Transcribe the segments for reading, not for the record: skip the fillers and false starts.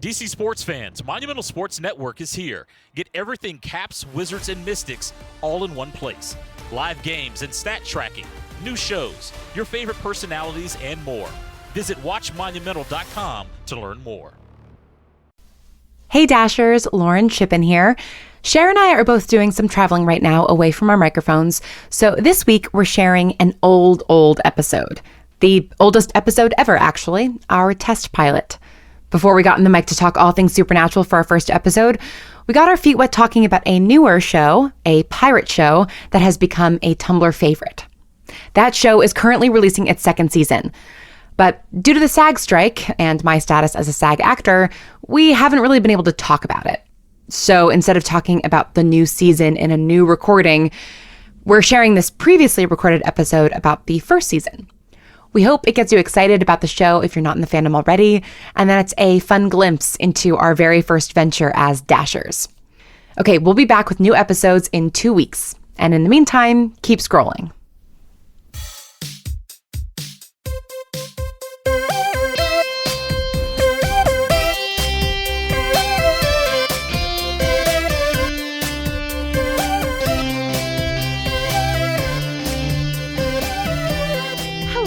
DC sports fans, Monumental Sports Network is here. Get everything Caps, Wizards, and Mystics all in one place. Live games and stat tracking, new shows, your favorite personalities, and more. Visit watchmonumental.com to learn more. Hey Dashers, Lauren Shippen here. Cher and I are both doing some traveling right now away from our microphones, so this week we're sharing an old episode. The oldest episode ever, actually, our test pilot. Before we got in the mic to talk all things supernatural for our first episode, we got our feet wet talking about a newer show, a pirate show, that has become a Tumblr favorite. That show is currently releasing its second season. But due to the SAG strike and my status as a SAG actor, we haven't really been able to talk about it. So instead of talking about the new season in a new recording, we're sharing this previously recorded episode about the first season. We hope it gets you excited about the show if you're not in the fandom already, and that it's a fun glimpse into our very first venture as Dashers. Okay, we'll be back with new episodes in 2 weeks. And in the meantime, keep scrolling.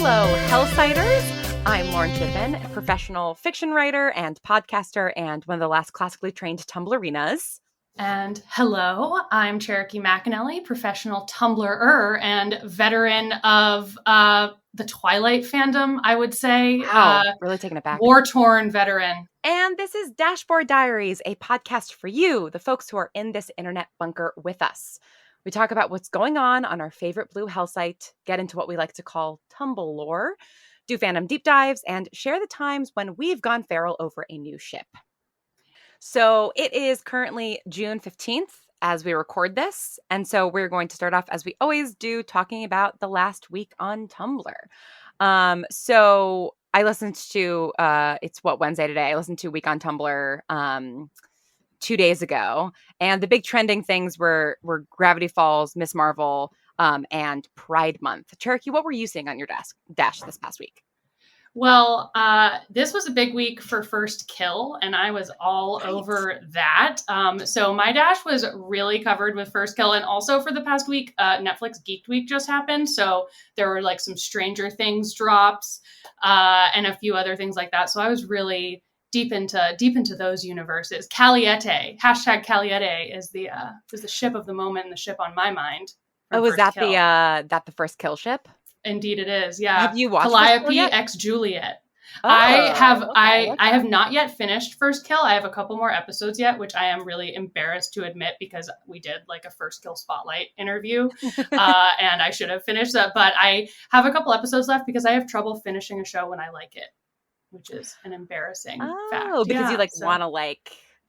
Hello, Hellsiders. I'm Lauren Shippen, a professional fiction writer and podcaster and one of the last classically trained Tumblrinas. And hello, I'm Cherokee McAnelly, professional Tumblr-er and veteran of the Twilight fandom, I would say. Wow, really taking it back. War-torn veteran. And this is Dashboard Diaries, a podcast for you, the folks who are in this internet bunker with us. We talk about what's going on our favorite blue hell site, get into what we like to call Tumble lore, do fandom deep dives, and share the times when we've gone feral over a new ship. So it is currently June 15th as we record this. And so we're going to start off, as we always do, talking about the last week on Tumblr. So I listened to, Wednesday today? I listened to Week on Tumblr 2 days ago. And the big trending things were Gravity Falls, Miss Marvel, and Pride Month. Cherokee, what were you seeing on your dash this past week? Well, this was a big week for First Kill, and I was all over that. So my dash was really covered with First Kill, and also for the past week, Netflix Geek Week just happened. So there were like some Stranger Things drops and a few other things like that. So I was really deep into those universes. Caliente, #Caliente is the ship of the moment and the ship on my mind. Oh, is that the First Kill ship? Indeed, it is. Yeah. Have you watched Calliope x Juliet? Oh, I okay. have not yet finished First Kill. I have a couple more episodes yet, which I am really embarrassed to admit because we did like a First Kill spotlight interview, and I should have finished that. But I have a couple episodes left because I have trouble finishing a show when I like it, which is an embarrassing fact. Oh, because you want to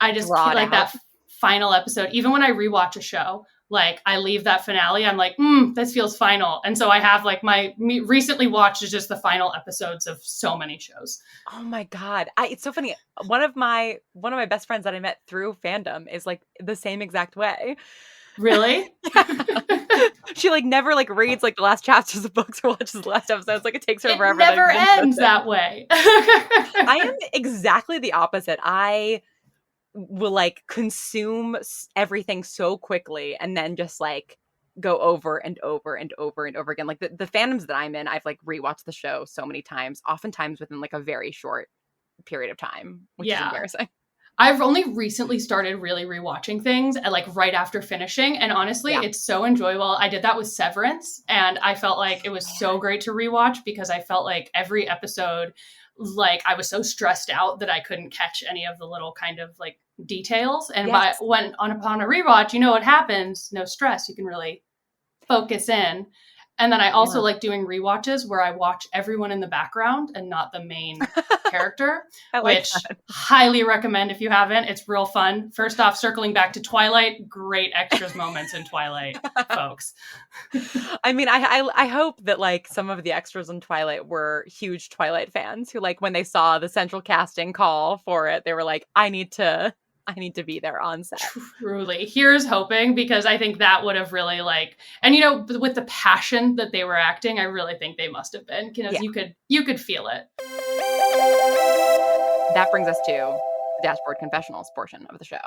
I just like that final episode. Even when I rewatch a show, like I leave that finale, I'm like, this feels final. And so I have like recently watched is just the final episodes of so many shows. Oh my God. It's so funny. One of my best friends that I met through fandom is like the same exact way. Really? She like never like reads like the last chapters of books or watches the last episodes. Like it takes her forever. It never ends that way. I am exactly the opposite. I will like consume everything so quickly and then just like go over and over and over and over again. Like the fandoms that I'm in, I've like rewatched the show so many times, oftentimes within like a very short period of time, which is embarrassing. I've only recently started really rewatching things like right after finishing. And honestly, It's so enjoyable. I did that with Severance and I felt like it was so great to rewatch because I felt like every episode, like I was so stressed out that I couldn't catch any of the little kind of like details. And upon a rewatch, you know what happens, no stress. You can really focus in. And then I also like doing rewatches where I watch everyone in the background and not the main character, which highly recommend if you haven't. It's real fun. First off, circling back to Twilight, great extras moments in Twilight, folks. I mean, I hope that like some of the extras in Twilight were huge Twilight fans who like when they saw the central casting call for it, they were like, I need to be there on set. Truly. Here's hoping, because I think that would have really like, and you know, with the passion that they were acting, I really think they must have been, because you could feel it. That brings us to the Dashboard Confessionals portion of the show,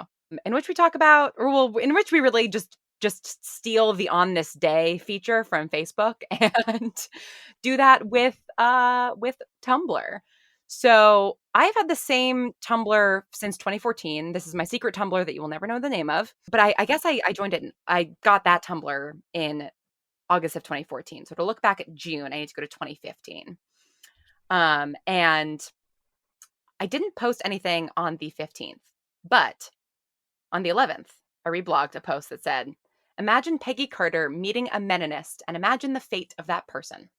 in which we talk about, in which we really just steal the On This Day feature from Facebook and do that with Tumblr. So I've had the same Tumblr since 2014. This is my secret Tumblr that you will never know the name of. But I guess I joined it. I got that Tumblr in August of 2014. So to look back at June, I need to go to 2015. And I didn't post anything on the 15th. But on the 11th, I reblogged a post that said, "Imagine Peggy Carter meeting a Meninist and imagine the fate of that person."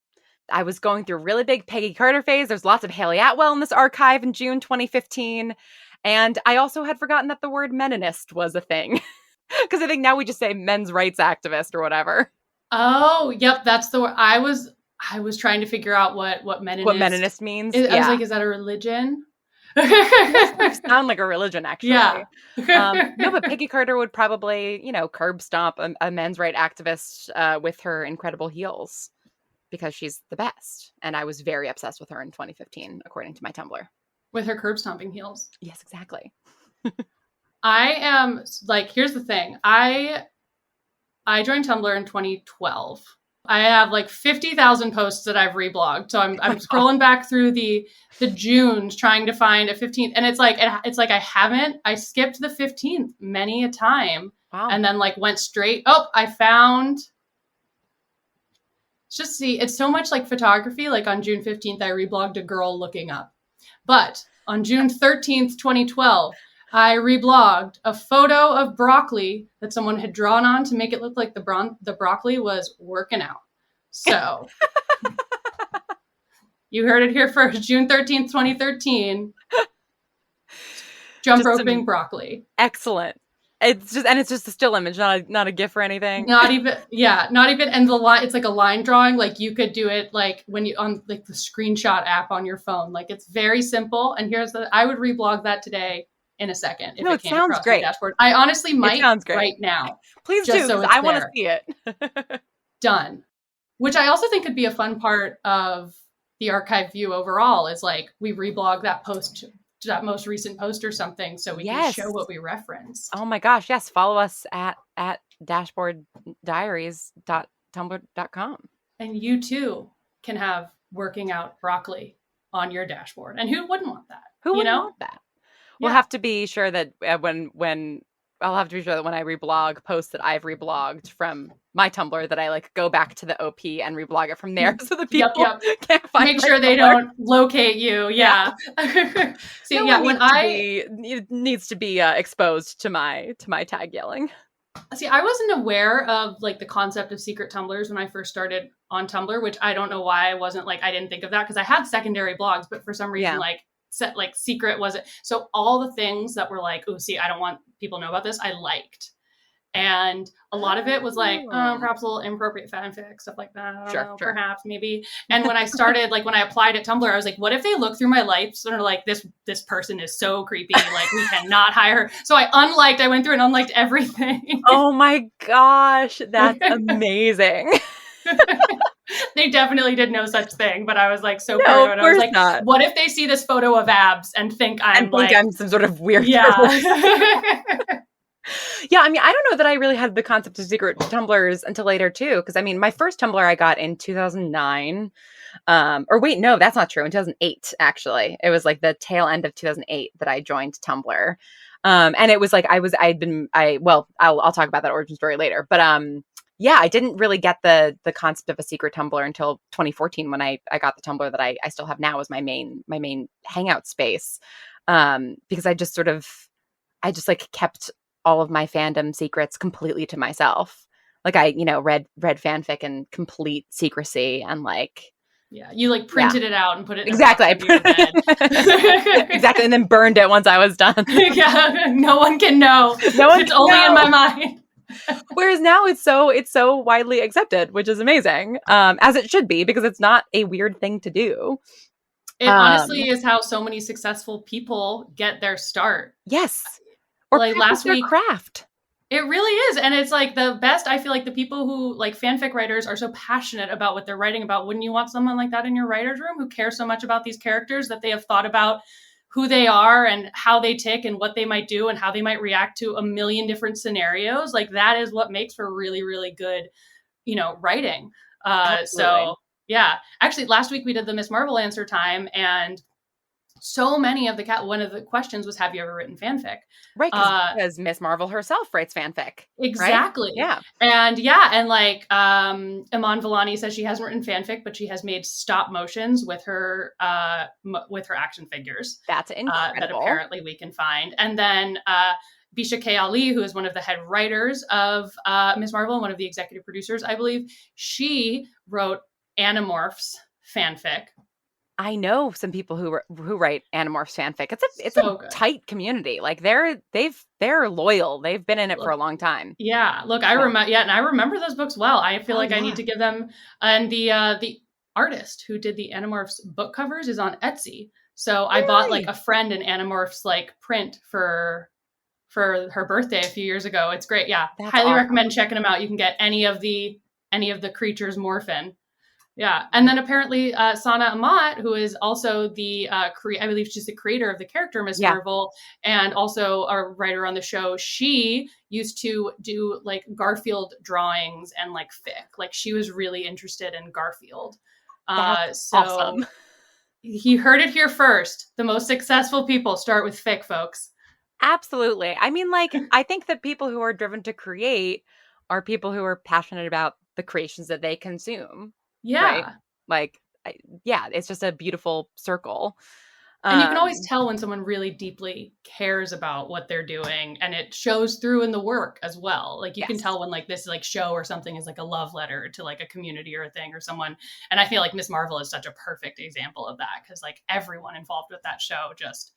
I was going through a really big Peggy Carter phase. There's lots of Haley Atwell in this archive in June 2015. And I also had forgotten that the word Meninist was a thing. Because I think now we just say men's rights activist or whatever. Oh, yep. That's the word. I was trying to figure out what Meninist means. I was like, is that a religion? It sound like a religion, actually. Yeah. No, but Peggy Carter would probably, curb stomp a men's rights activist with her incredible heels because she's the best. And I was very obsessed with her in 2015, according to my Tumblr. With her curb stomping heels. Yes, exactly. I am here's the thing. I joined Tumblr in 2012. I have 50,000 posts that I've reblogged. So I'm scrolling back through the Junes trying to find a 15th. And it's like I skipped the 15th many a time. Wow. And then went straight. Oh, I found. Just see, it's so much like photography. On June 15th, I reblogged a girl looking up. But on June 13th, 2012, I reblogged a photo of broccoli that someone had drawn on to make it look like the broccoli was working out. So you heard it here first. June 13th, 2013. Jump roping broccoli. Excellent. It's just a still image, not a GIF or anything. Not even. And the line, it's like a line drawing. You could do it when you on the screenshot app on your phone. It's very simple. And I would reblog that today in a second if it came sounds across great. my dashboard. I honestly might right now. Please do. So I want to see it. Done. Which I also think could be a fun part of the archive view overall is we reblog that post, that most recent post or something, so we can show what we referenced. Oh my gosh, yes. Follow us at dashboarddiaries.tumblr.com. And you too can have working out broccoli on your dashboard. And who wouldn't want that? Who wouldn't want that? We'll have to be sure that when I'll have to be sure that when I reblog posts that I've reblogged from my Tumblr, that I go back to the OP and reblog it from there, so that people can't find. Make sure they don't locate you. Yeah. See, it needs to be exposed to my tag yelling. See, I wasn't aware of the concept of secret Tumblrs when I first started on Tumblr, which I don't know why I wasn't I didn't think of that because I had secondary blogs, but for some reason secret wasn't. So all the things that were oh, see, I don't want people to know about this, I liked. And a lot of it was perhaps a little inappropriate fanfic, stuff like that. I don't know, perhaps, maybe. And when I started, when I applied at Tumblr, I was what if they look through my likes and are this person is so creepy, we cannot hire her. So I went through and unliked everything. Oh my gosh, that's amazing. They definitely did no such thing, but I was so paranoid. I was not. What if they see this photo of abs and think I'm some sort of weird Yeah, I don't know that I really had the concept of secret Tumblrs until later too, because my first Tumblr I got in 2009. Or wait, no, that's not true. In 2008, actually. It was the tail end of 2008 that I joined Tumblr. And it was I'll talk about that origin story later, but yeah, I didn't really get the concept of a secret Tumblr until 2014 when I got the Tumblr that I still have now as my main hangout space. Because I just kept all of my fandom secrets completely to myself. I read fanfic in complete secrecy and you printed it out and put it in exactly. A box under your bed. Exactly, and then burned it once I was done. Yeah, no one can know. It's only in my mind. Whereas now it's so widely accepted, which is amazing, as it should be, because it's not a weird thing to do. It honestly is how so many successful people get their start. Yes, or last week, craft. It really is, and it's the best. I feel the people who fanfic writers are so passionate about what they're writing about. Wouldn't you want someone like that in your writer's room who cares so much about these characters that they have thought about who they are and how they tick and what they might do and how they might react to a million different scenarios. Like that is what makes for really, really good, writing. So yeah, actually last week we did the Miss Marvel answer time, and so many of one of the questions was, have you ever written fanfic? Right, because Miss Marvel herself writes fanfic. Exactly. Right? And like Iman Vellani says she hasn't written fanfic, but she has made stop motions with her action figures. That's incredible. That apparently we can find. And then Bisha K. Ali, who is one of the head writers of Miss Marvel and one of the executive producers, I believe, she wrote Animorphs fanfic. I know some people who write Animorphs fanfic. It's so a tight community. Like they're loyal. They've been in it for a long time. Yeah. Look, I remember those books well. I feel I need to give them. And the artist who did the Animorphs book covers is on Etsy. So I bought like a friend an Animorphs like print for her birthday a few years ago. It's great. Yeah. That's highly awesome. Recommend checking them out. You can get any of the creatures morphin. Yeah. And then apparently Sana Amat, who is also I believe she's the creator of the character Miss Marvel and also a writer on the show. She used to do like Garfield drawings and like fic. Like she was really interested in Garfield. That's awesome. He heard it here first. The most successful people start with fic, folks. Absolutely. I mean, like, I think that people who are driven to create are people who are passionate about the creations that they consume. Yeah. Right? Like, it's just a beautiful circle. And you can always tell when someone really deeply cares about what they're doing, and it shows through in the work as well. Like you can tell when like this like show or something is like a love letter to like a community or a thing or someone. And I feel like Miss Marvel is such a perfect example of that, because like everyone involved with that show just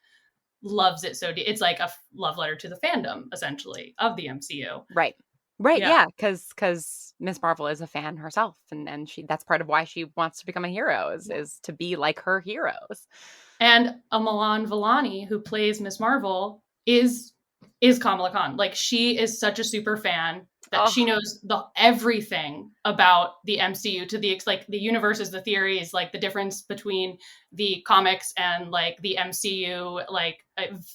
loves it so deep. It's like a love letter to the fandom essentially of the MCU. Right. Yeah. Because Miss Marvel is a fan herself, and that's part of why she wants to become a hero is to be like her heroes. And Iman Vellani, who plays Miss Marvel, is Kamala Khan. Like she is such a super fan that she knows everything about the MCU to the like the universes, the theories, like the difference between the comics and like the MCU, like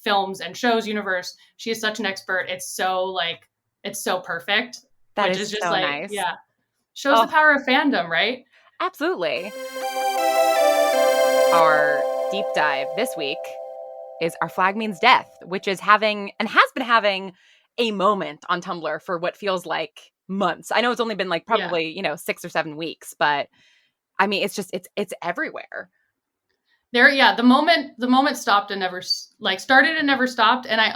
films and shows universe. She is such an expert. It's so perfect. That which is just so like nice. Yeah, shows the power of fandom, right? Absolutely. Our deep dive this week is Our Flag Means Death, which is having and has been having a moment on Tumblr for what feels like months. I know it's only been like probably 6 or 7 weeks, but I mean it's everywhere. The moment stopped and never started and never stopped. And I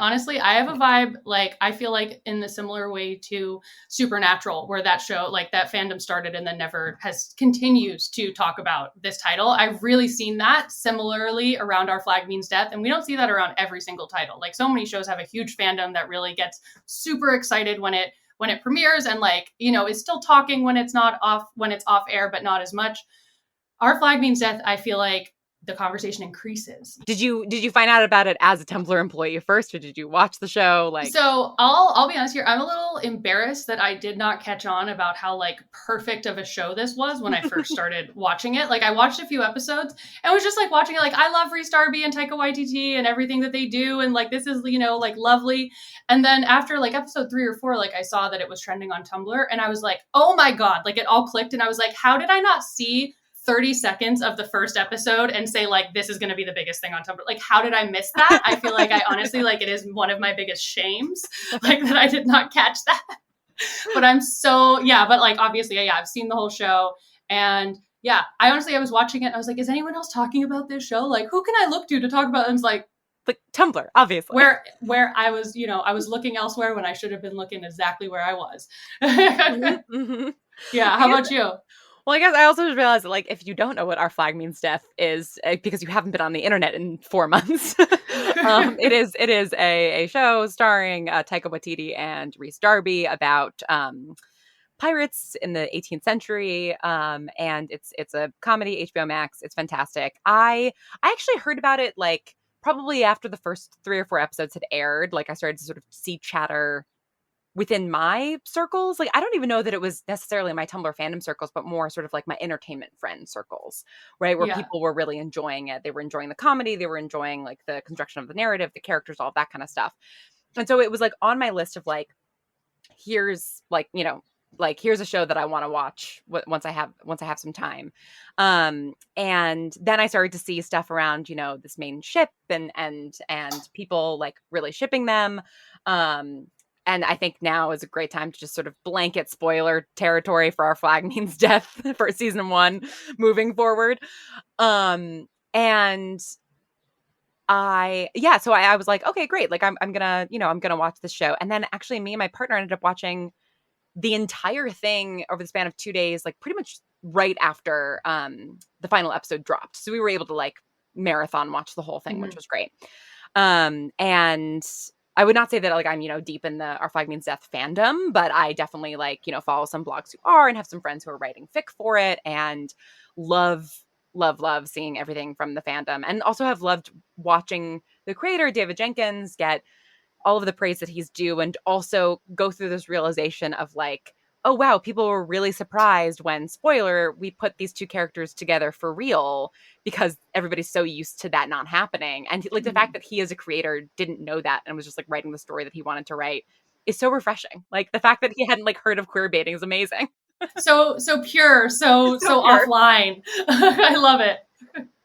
have a vibe like I feel like in the similar way to Supernatural, where that show like that fandom started and then never continues to talk about this title. I've really seen that similarly around Our Flag Means Death, and we don't see that around every single title. Like so many shows have a huge fandom that really gets super excited when it premieres and is still talking when it's off air, but not as much. Our Flag Means Death, I feel like the conversation increases. Did you find out about it as a Tumblr employee first, or did you watch the show? So I'll be honest here. I'm a little embarrassed that I did not catch on about how like perfect of a show this was when I first started watching it. Like I watched a few episodes and was just like watching it. Like I love Rhys Darby and Taika Waititi and everything that they do, and like this is like lovely. And then after like episode 3 or 4, like I saw that it was trending on Tumblr, and I was like, oh my god! Like it all clicked, and I was like, how did I not see 30 seconds of the first episode and say like this is going to be the biggest thing on Tumblr? Like how did I miss that? I feel like I honestly like it is one of my biggest shames like that I did not catch that. But I'm so but like obviously I've seen the whole show, and I was watching it and I was like, is anyone else talking about this show? Like who can I look to talk about it? And it's like Tumblr, obviously. Where I was, I was looking elsewhere when I should have been looking exactly where I was. Mm-hmm. Yeah, how about you? Well, I guess I also just realized that, like, if you don't know what Our Flag Means Death is, because you haven't been on the internet in 4 months, it is a show starring Taika Waititi and Rhys Darby about pirates in the 18th century, and it's a comedy, HBO Max. It's fantastic. I actually heard about it like probably after the first 3 or 4 episodes had aired. Like I started to sort of see chatter within my circles. Like, I don't even know that it was necessarily my Tumblr fandom circles, but more sort of like my entertainment friend circles, right? Where people were really enjoying it. They were enjoying the comedy. They were enjoying like the construction of the narrative, the characters, all that kind of stuff. And so it was like on my list of like, here's like, you know, like here's a show that I want to watch once I have some time. And then I started to see stuff around, you know, this main ship and people like really shipping them. And I think now is a great time to just sort of blanket spoiler territory for Our Flag Means Death for season 1 moving forward. And I was like, okay, great. Like I'm gonna watch this show. And then actually me and my partner ended up watching the entire thing over the span of 2 days, like pretty much right after the final episode dropped. So we were able to like marathon watch the whole thing, which was great. And I would not say that like I'm, you know, deep in the Our Flag Means Death fandom, but I definitely like, you know, follow some blogs who are and have some friends who are writing fic for it, and love seeing everything from the fandom, and also have loved watching the creator David Jenkins get all of the praise that he's due, and also go through this realization of like, oh wow, people were really surprised when, spoiler, we put these two characters together for real, because everybody's so used to that not happening. And like the fact that he as a creator didn't know that and was just like writing the story that he wanted to write is so refreshing. Like the fact that he hadn't like heard of queer baiting is amazing. So pure, so pure. Offline. I love it.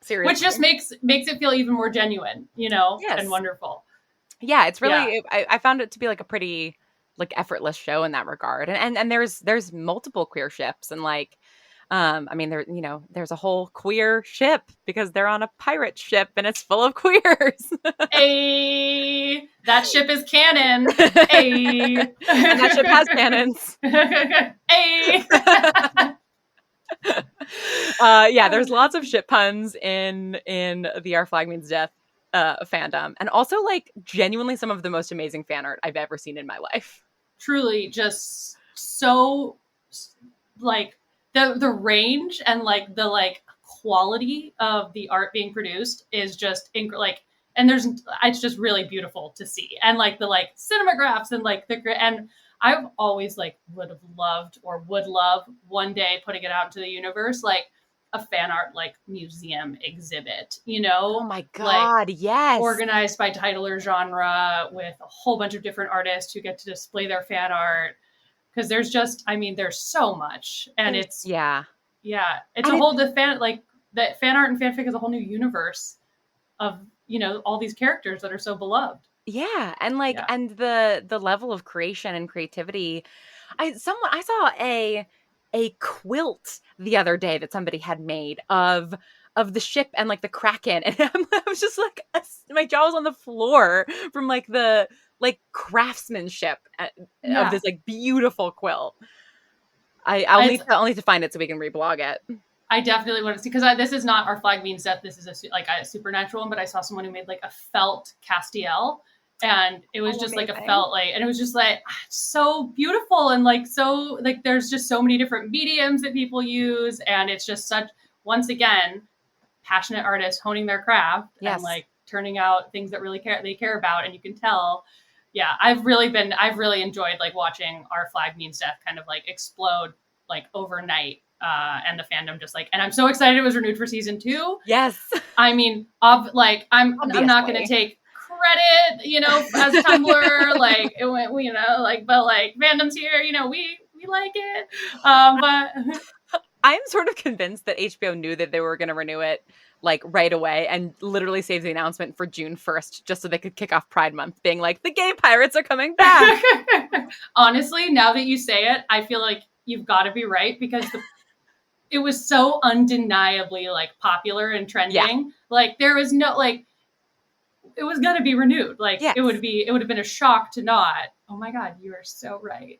Seriously. Which just makes it feel even more genuine, you know, and wonderful. Yeah, it's really, I found it to be like a pretty like effortless show in that regard. And there's multiple queer ships, and like, I mean, there, you know, there's a whole queer ship because they're on a pirate ship and it's full of queers. Hey, that ship is canon. Hey. And that ship has cannons. Hey. There's lots of ship puns in the Our Flag Means Death fandom, and also like genuinely some of the most amazing fan art I've ever seen in my life. Truly, just so like the range and like the like quality of the art being produced is just like, and it's just really beautiful to see, and like the like cinemagraphs and like and I've always like would love one day putting it out into the universe, like a fan art like museum exhibit, you know? Oh my God, like, yes. Organized by title or genre with a whole bunch of different artists who get to display their fan art. Because there's so much. And it's a whole fan art and fanfic is a whole new universe of, you know, all these characters that are so beloved. Yeah. And like, and the level of creation and creativity. I saw a quilt the other day that somebody had made of the ship and like the Kraken, and I was just like, my jaw was on the floor from like the like craftsmanship of this like beautiful quilt. I'll need to find it so we can reblog it. I definitely want to see, because this is not Our Flag Means Death. This is a supernatural one, but I saw someone who made like a felt Castiel. And it was just amazing. Like a felt like, and it was just like so beautiful, and like so like there's just so many different mediums that people use, and it's just such, once again, passionate artists honing their craft and like turning out things that they care about, and you can tell. Yeah, I've really enjoyed like watching Our Flag Means Death kind of like explode like overnight, and the fandom just like, and I'm so excited it was renewed for season 2. Yes, I mean, I'm not going to take credit, you know, as Tumblr, like it went, you know, like, but like fandom's here, you know, we like it, but I'm sort of convinced that HBO knew that they were going to renew it like right away, and literally saved the announcement for June 1st just so they could kick off Pride Month, being like, the gay pirates are coming back. Honestly, now that you say it, I feel like you've got to be right, because it was so undeniably like popular and trending. Like there was no like, it was going to be renewed. Like it would have been a shock to not. Oh my God, you are so right.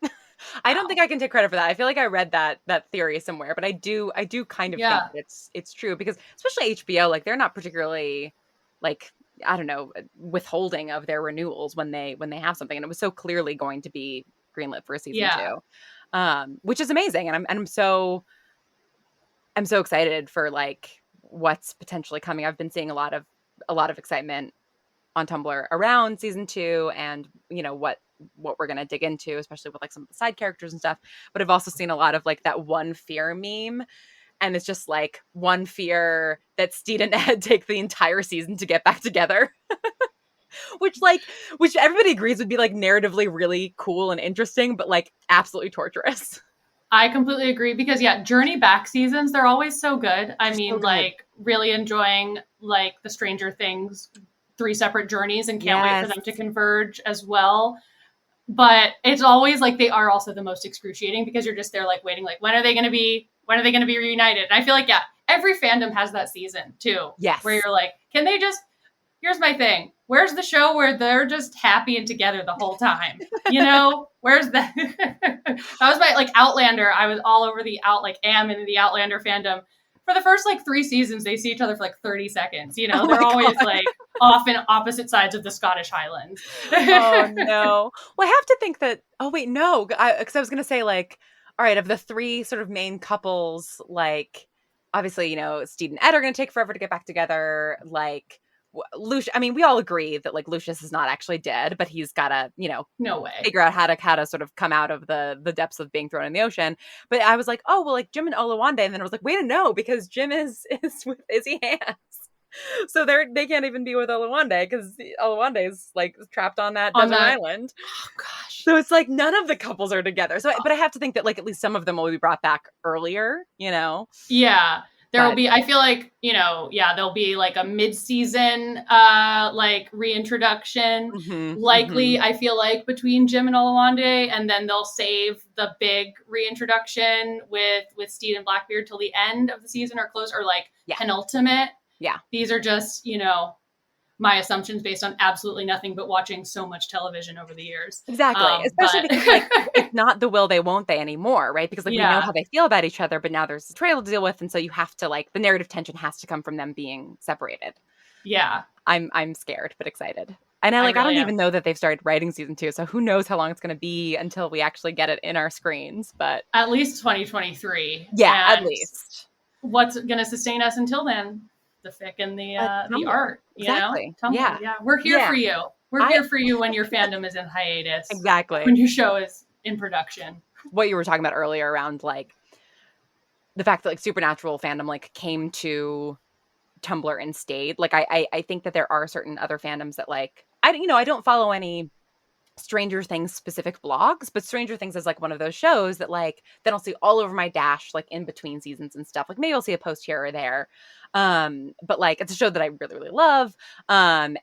I don't think I can take credit for that. I feel like I read that theory somewhere, but I do kind of think that it's true, because especially HBO, like they're not particularly like, I don't know, withholding of their renewals when they have something, and it was so clearly going to be greenlit for a season 2, which is amazing, and I'm so excited for like what's potentially coming. I've been seeing a lot of excitement on Tumblr around season 2 and, you know, what we're going to dig into, especially with like some of the side characters and stuff. But I've also seen a lot of like that one fear meme. And it's just like one fear that Steed and Ed take the entire season to get back together. which everybody agrees would be like narratively really cool and interesting, but like absolutely torturous. I completely agree because Journey Back seasons, they're always so good. I mean, like really enjoying like the Stranger Things 3 separate journeys and can't wait for them to converge as well. But it's always like they are also the most excruciating because you're just there like waiting, like when are they going to be reunited? And I feel like, every fandom has that season too. Yes. Where you're like, can they just, here's my thing. Where's the show where they're just happy and together the whole time? You know, where's that? That was my like Outlander. I was all over am in the Outlander fandom. For the first like 3 seasons, they see each other for like 30 seconds. You know, they're always like off in opposite sides of the Scottish Highlands. Oh no. Well, I have to think that, oh wait, no. Because I was going to say like, all right, of the 3 sort of main couples, like obviously, you know, Steed and Ed are going to take forever to get back together. Like Lucius, I mean, we all agree that like Lucius is not actually dead, but he's got to, you know, no way, figure out how to sort of come out of the depths of being thrown in the ocean. But I was like, oh well, like Jim and Olawande, and then I was like, wait, no, because Jim is with Izzy Hands, so they can't even be with Olawande because Olawande is like trapped on that desert island. Oh gosh. So it's like none of the couples are together. So, but I have to think that like at least some of them will be brought back earlier, you know? Yeah. There will be, I feel like, you know, there'll be like a mid-season like reintroduction, likely, I feel like, between Jim and Olawande, and then they'll save the big reintroduction with Steed and Blackbeard till the end of the season or close, or like penultimate. Yeah. These are just, you know, my assumptions based on absolutely nothing but watching so much television over the years. Exactly. Especially because like it's not the will they won't they anymore, right? Because like we know how they feel about each other, but now there's a trail to deal with, and so you have to like the narrative tension has to come from them being separated. Yeah. I'm scared but excited. And I don't even know that they've started writing season 2, so who knows how long it's going to be until we actually get it in our screens, but at least 2023. Yeah, at least. What's going to sustain us until then? The fic and the art, you know? Tumblr, yeah. We're here for you. We're here for you when your fandom is in hiatus. Exactly. When your show is in production. What you were talking about earlier around like the fact that like Supernatural fandom like came to Tumblr and stayed. Like I think that there are certain other fandoms that like I don't follow any Stranger Things specific blogs, but Stranger Things is like one of those shows that like then I'll see all over my dash like in between seasons and stuff. Like maybe I'll see a post here or there. But like it's a show that I really, really love. And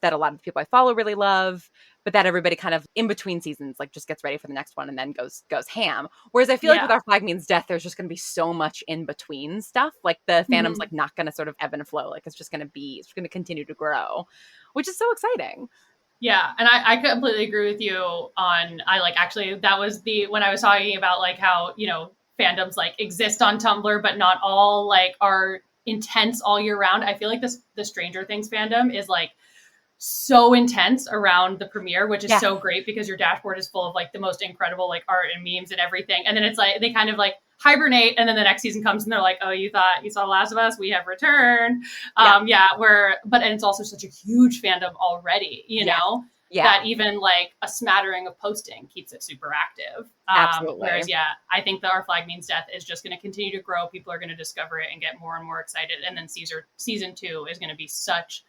that a lot of the people I follow really love, but that everybody kind of in between seasons like just gets ready for the next one and then goes ham. Whereas I feel like with Our Flag Means Death, there's just gonna be so much in between stuff. Like the fandom's like not gonna sort of ebb and flow. Like it's gonna continue to grow, which is so exciting. Yeah, and I completely agree with you on, that was when I was talking about like how, you know, fandoms like exist on Tumblr, but not all like are intense all year round. I feel like the Stranger Things fandom is like so intense around the premiere, which is so great because your dashboard is full of like the most incredible like art and memes and everything. And then it's like, they kind of like hibernate and then the next season comes and they're like, oh, you thought you saw The Last of Us? We have returned. And it's also such a huge fandom already, you know, that even like a smattering of posting keeps it super active. Absolutely. Whereas, I think that Our Flag Means Death is just going to continue to grow. People are going to discover it and get more and more excited. And then season 2 is going to be such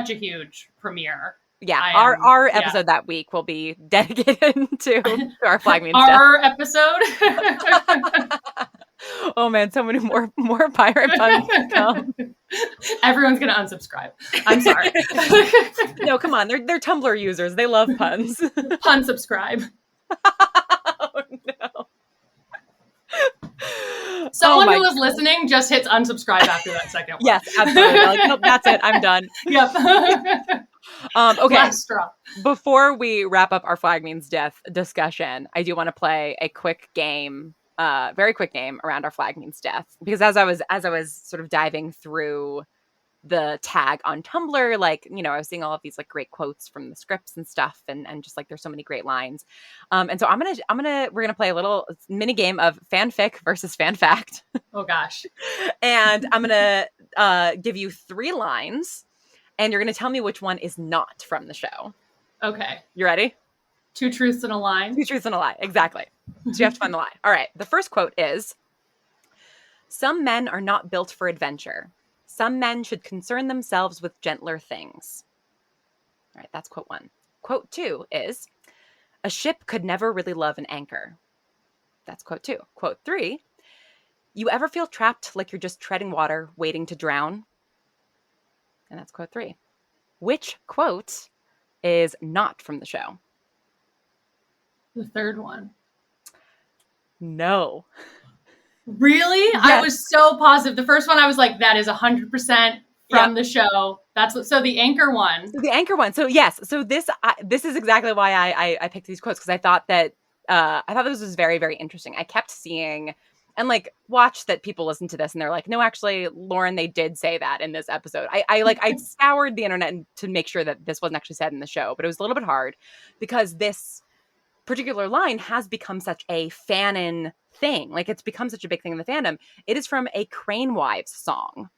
a huge premiere. Yeah, our episode that week will be dedicated to Our Flag Means Death. Our episode? Oh man, so many more pirate puns to come. Everyone's gonna unsubscribe. I'm sorry. No, come on, they're Tumblr users. They love puns. Pun subscribe. Oh no. Someone who was listening just hits unsubscribe after that second one. Yes, absolutely. Like, nope, that's it. I'm done. Yep. Okay. Last straw. Before we wrap up our Flag Means Death discussion, I do want to play a quick game, very quick game around Our Flag Means Death, because as I was sort of diving through the tag on Tumblr, like, you know, I was seeing all of these like great quotes from the scripts and stuff, and just like there's so many great lines. And so we're gonna play a little mini game of fanfic versus fan fact. Oh gosh. And I'm gonna give you 3 lines. and you're going to tell me which one is not from the show. Okay. You ready? 2 truths and a lie. 2 truths and a lie. Exactly. So you have to find the lie. All right. The first quote is, "Some men are not built for adventure. Some men should concern themselves with gentler things." All right. That's quote 1. Quote 2 is, "A ship could never really love an anchor." That's quote 2. Quote 3, "You ever feel trapped like you're just treading water, waiting to drown?" And that's quote 3. Which quote is not from the show? The third one. No. Really? Yes. I was so positive. The first one, I was like, that is 100% from the show. So the anchor one. So the anchor one. So yes. So this is exactly why I picked these quotes, because I thought that this was very, very interesting. I kept seeing and like watch that people listen to this and they're like, no, actually, Lauren, they did say that in this episode. I scoured the internet to make sure that this wasn't actually said in the show, but it was a little bit hard because this particular line has become such a fanon thing. Like, it's become such a big thing in the fandom. It is from a Crane Wives song.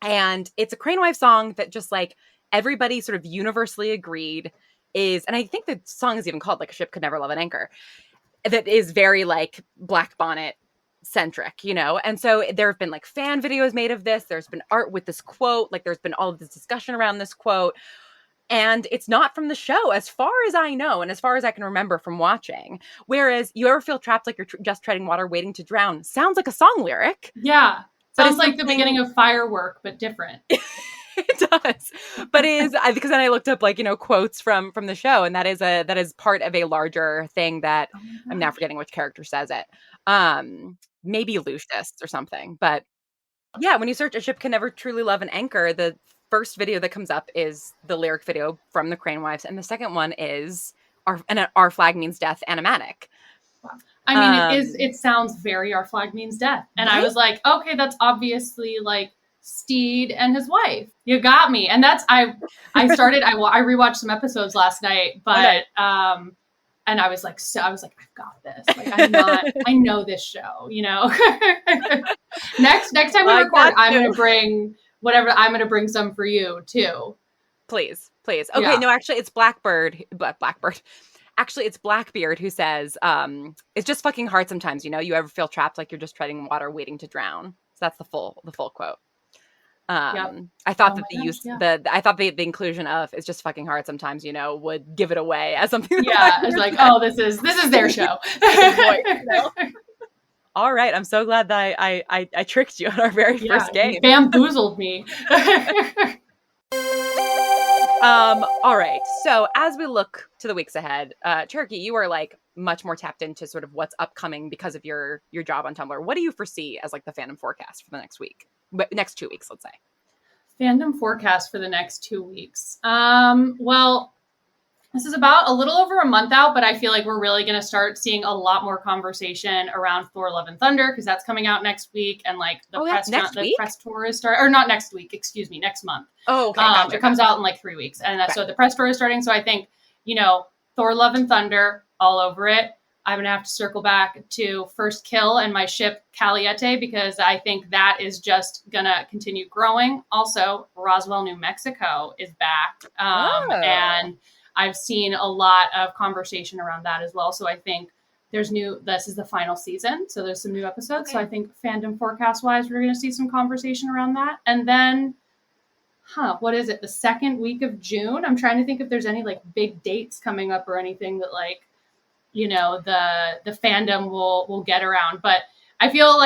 And it's a Crane Wives song that just like everybody sort of universally agreed is, and I think the song is even called like "A Ship Could Never Love an Anchor," that is very like Black Bonnet centric, you know? And so there have been like fan videos made of this. There's been art with this quote. Like, there's been all of this discussion around this quote. And it's not from the show, as far as I know, and as far as I can remember from watching. Whereas "You ever feel trapped like you're just treading water, waiting to drown" sounds like a song lyric. Yeah. Sounds like the beginning of Firework, but different. It does. But it is, because then I looked up like, you know, quotes from the show, and that is part of a larger thing that I'm now forgetting which character says it. Maybe Lucius or something. But yeah, when you search "A Ship Can Never Truly Love an Anchor," the first video that comes up is the lyric video from the Crane Wives, and the second one is Our Flag Means Death animatic. Wow. I mean, it sounds very "Our Flag Means Death." And right? I was like, okay, that's obviously like Steed and his wife. You got me. And that's, I rewatched some episodes last night, but, and I was like, I've got this. Like, I know this show, you know? Next time we record, I'm going to bring some for you too. Please. Okay. Yeah. No, actually it's Blackbird. Actually, it's Blackbeard who says, "It's just fucking hard sometimes, you know? You ever feel trapped like you're just treading water, waiting to drown?" So that's the full quote. Yep. I thought I thought the inclusion of "it's just fucking hard sometimes, you know," would give it away as something. Yeah, it's like, oh, this is their show. All right, I'm so glad that I tricked you on our very first game. You bamboozled me. All right. So as we look to the weeks ahead, Cherokee, you are like much more tapped into sort of what's upcoming because of your job on Tumblr. What do you foresee as like the fandom forecast for the next 2 weeks, let's say? Fandom forecast for the next 2 weeks. Well, this is about a little over a month out, but I feel like we're really going to start seeing a lot more conversation around Thor: Love and Thunder, because that's coming out next week, and like the press tour is starting, or not next week, excuse me, next month. Oh, okay. Gotcha. It comes out in like 3 weeks, and so the press tour is starting. So I think, you know, Thor: Love and Thunder, all over it. I'm going to have to circle back to First Kill and my ship Caliente, because I think that is just going to continue growing. Also, Roswell, New Mexico is back. And I've seen a lot of conversation around that as well. So I think this is the final season. So there's some new episodes. Okay. So I think fandom forecast wise, we're going to see some conversation around that. And then, what is it? The second week of June. I'm trying to think if there's any like big dates coming up or anything that like, you know, the fandom will get around. But I feel,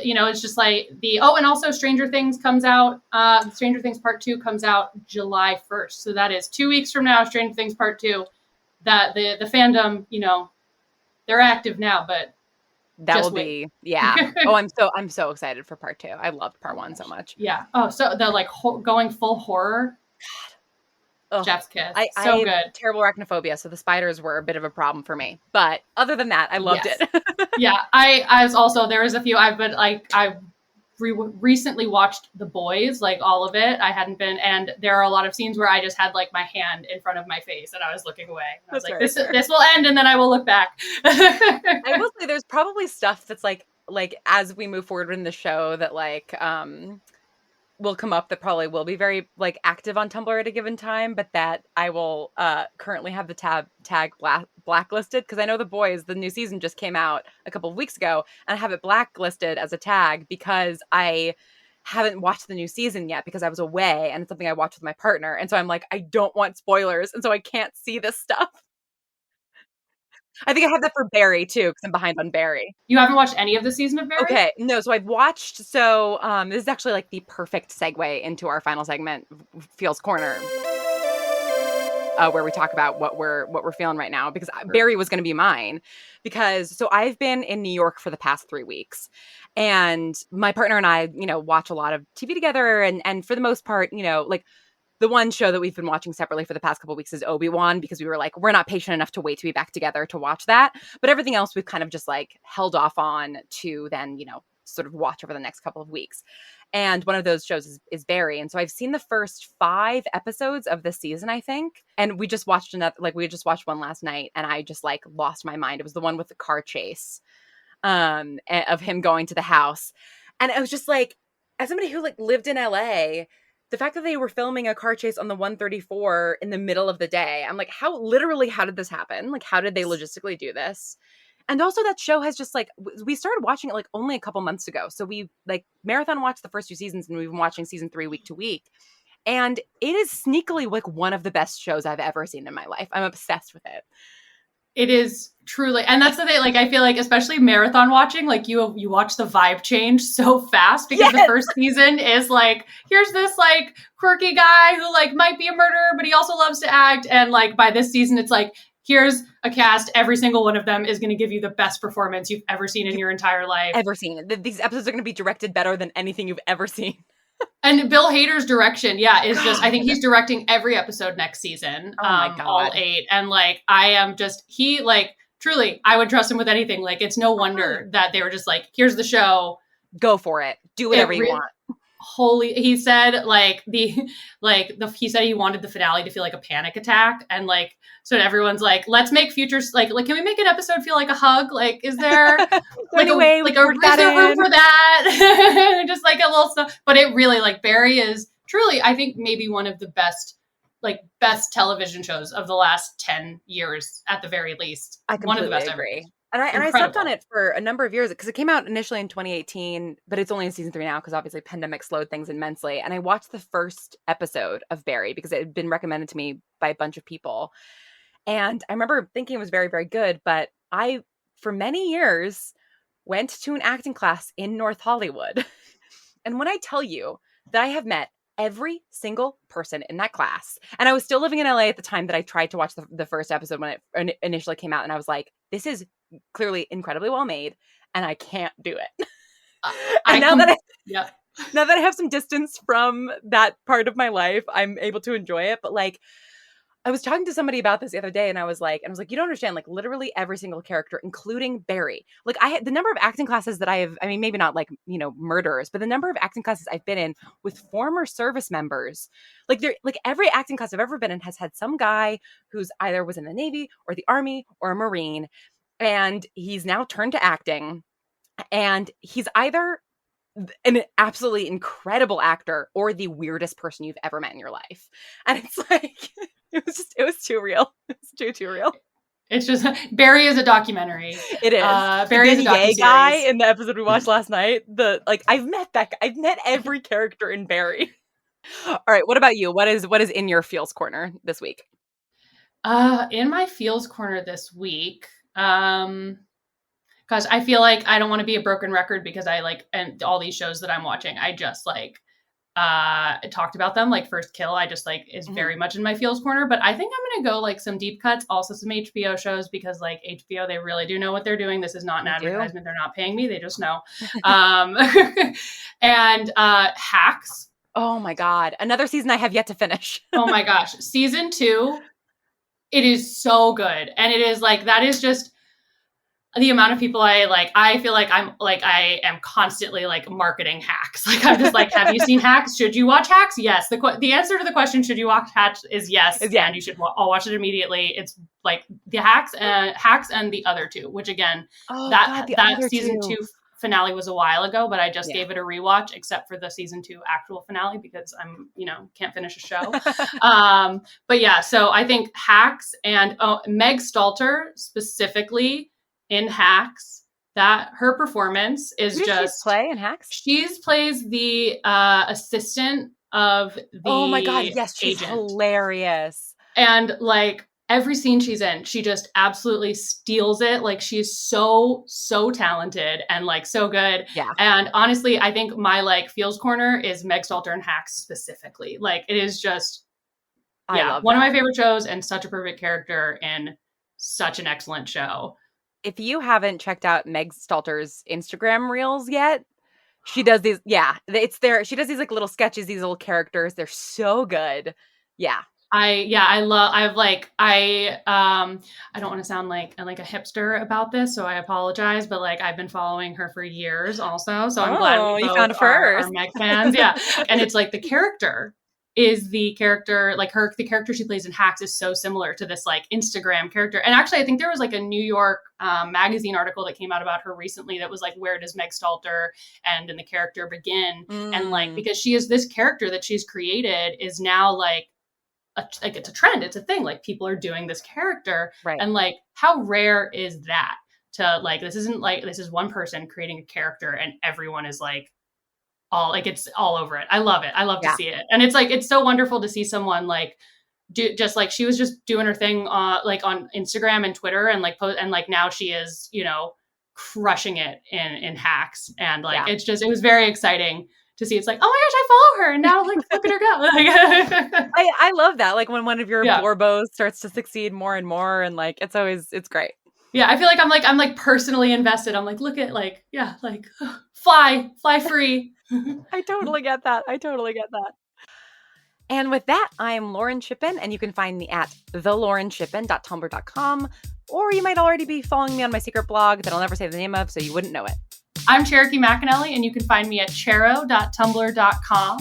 you know, it's just like and also Stranger Things comes out. Stranger Things Part 2 comes out July 1st. So that is 2 weeks from now, Stranger Things Part 2. That the fandom, you know, they're active now, but that will be, yeah. Oh, I'm so excited for Part 2. I loved Part 1 so much. Yeah. Oh, so the like going full horror. God. Jeff's kiss. I have terrible arachnophobia, so the spiders were a bit of a problem for me. But other than that, I loved it. Yeah, I was also, there was a few, I recently watched The Boys, like all of it. I hadn't been, and there are a lot of scenes where I just had like my hand in front of my face and I was looking away. And I was like, this will end and then I will look back. I will say there's probably stuff that's like as we move forward in the show that like, will come up that probably will be very like active on Tumblr at a given time, but that I will currently have the tag blacklisted, because I know the new season just came out a couple of weeks ago, and I have it blacklisted as a tag because I haven't watched the new season yet because I was away, and it's something I watched with my partner, and so I'm like, I don't want spoilers, and so I can't see this stuff. I think I have that for Barry too, because I'm behind on Barry. You haven't watched any of the season of Barry? Okay, no, so I've watched, this is actually like the perfect segue into our final segment, Feels Corner, where we talk about what we're feeling right now, because Barry was going to be mine, because so I've been in New York for the past 3 weeks, and my partner and I, watch a lot of TV together, and for the most part, like, the one show that we've been watching separately for the past couple of weeks is Obi-Wan, because we were like, we're not patient enough to wait to be back together to watch that. But everything else we've kind of just like held off on to then, sort of watch over the next couple of weeks. And one of those shows is Barry. And so I've seen the first 5 episodes of this season, I think. And we just watched one last night, and I just like lost my mind. It was the one with the car chase of him going to the house. And I was just like, as somebody who like lived in LA, the fact that they were filming a car chase on the 134 in the middle of the day, I'm like, how did this happen? Like, how did they logistically do this? And also that show has just like, we started watching it like only a couple months ago. So we like marathon watched the first 2 seasons, and we've been watching season 3 week to week. And it is sneakily like one of the best shows I've ever seen in my life. I'm obsessed with it. It is truly, and that's the thing, like, I feel like, especially marathon watching, like, you watch the vibe change so fast, because the first season is like, here's this, like, quirky guy who, like, might be a murderer, but he also loves to act, and, like, by this season, it's like, here's a cast, every single one of them is going to give you the best performance you've ever seen in your entire life. Ever seen. These episodes are going to be directed better than anything you've ever seen. And Bill Hader's direction, is just, I think he's directing every episode next season. Oh my God. All 8. And like, truly, I would trust him with anything. Like, it's no wonder that they were just like, here's the show. Go for it. Do whatever you want. He said he said he wanted the finale to feel like a panic attack, and like, so everyone's like, let's make futures like can we make an episode feel like a hug? Like, is there like a way like is there room for that? Just like a little stuff. But it really, like, Barry is truly, I think, maybe one of the best television shows of the last 10 years at the very least. I completely one of the best agree. ever. And I slept on it for a number of years, because it came out initially in 2018, but it's only in season 3 now, because obviously pandemic slowed things immensely. And I watched the first episode of Barry because it had been recommended to me by a bunch of people. And I remember thinking it was very, very good. But I, for many years, went to an acting class in North Hollywood. And when I tell you that I have met every single person in that class, and I was still living in LA at the time that I tried to watch the first episode when it initially came out, and I was like, this is clearly incredibly well made, and I can't do it. Now that I have some distance from that part of my life, I'm able to enjoy it. But like, I was talking to somebody about this the other day, and I was like, you don't understand, like, literally every single character, including Barry. Like, I had the number of acting classes that I have, I mean, maybe not like, murderers, but the number of acting classes I've been in with former service members, like, every acting class I've ever been in has had some guy who's either was in the Navy or the Army or a Marine, and he's now turned to acting, and he's either an absolutely incredible actor or the weirdest person you've ever met in your life. And it's like, it was too real. It's too real. It's just, Barry is a documentary. It is. Barry is a documentary. Guy in the episode we watched last night. I've met that guy. I've met every character in Barry. All right. What about you? What is in your feels corner this week? In my feels corner this week, because I feel like I don't want to be a broken record, because and all these shows that I'm watching, I just talked about them, like First Kill, I just is very much in my feels corner. But I think I'm going to go some deep cuts, also some HBO shows, because HBO, they really do know what they're doing. This is not an advertisement. They're not paying me. They just know. And Hacks. Oh my God. Another season I have yet to finish. Oh my gosh. Season 2. It is so good. And it is that is just the amount of people I feel like I am constantly marketing Hacks. I'm just have you seen Hacks? Should you watch Hacks? Yes. The answer to the question, should you watch Hacks, is yes. And you should all watch it immediately. It's the Hacks and the other two, which again, that season 2 finale was a while ago, but I just gave it a rewatch, except for the season 2 actual finale because I'm, can't finish a show. But yeah, so I think Hacks and Meg Stalter specifically in Hacks, that her performance is just play in Hacks. She plays the assistant of the oh my god, yes, she's agent. Hilarious. And like every scene she's in, she just absolutely steals it. Like she's so talented and like so good. Yeah. And honestly, I think my like feels corner is Meg Stalter and Hacks specifically. Like it is just one of my favorite shows and such a perfect character in such an excellent show. If you haven't checked out Meg Stalter's Instagram reels yet, she does these. Yeah, it's there. She does these like little sketches, these little characters. They're so good. Yeah. I don't want to sound like a hipster about this, so I apologize, but like I've been following her for years also. So I'm glad we both found it first. Are Meg fans. Yeah. And it's like the character the character she plays in Hacks is so similar to this like Instagram character. And actually I think there was like a New York magazine article that came out about her recently that was like, where does Meg Stalter and the character begin? And like, because she is this character that she's created is now like it's a trend. It's a thing. Like people are doing this character. Right. And like, how rare is that to like, this is one person creating a character and everyone is like, it's all over it. I love it. I love to see it. And it's like, it's so wonderful to see someone like do just like, she was just doing her thing like on Instagram and Twitter and like post, and like now she is, crushing it in Hacks. And like, it was very exciting to see. It's like, oh my gosh, I follow her and now like, look at her go. I love that. Like when one of your Borbos starts to succeed more and more and like, it's great. Yeah, I feel like I'm like personally invested. I'm like, look at like, fly free. I totally get that. And with that, I'm Lauren Shippen, and you can find me at thelauren.tumblr.com, or you might already be following me on my secret blog that I'll never say the name of, so you wouldn't know it. I'm Cherokee McAnelly, and you can find me at chero.tumblr.com.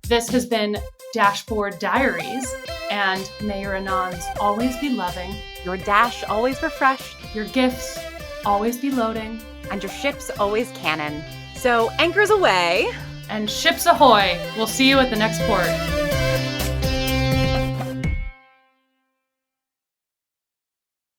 This has been Dashboard Diaries, and may your anons always be loving, your dash always refreshed, your gifts always be loading, and your ships always canon. So anchors away. And ships ahoy. We'll see you at the next port.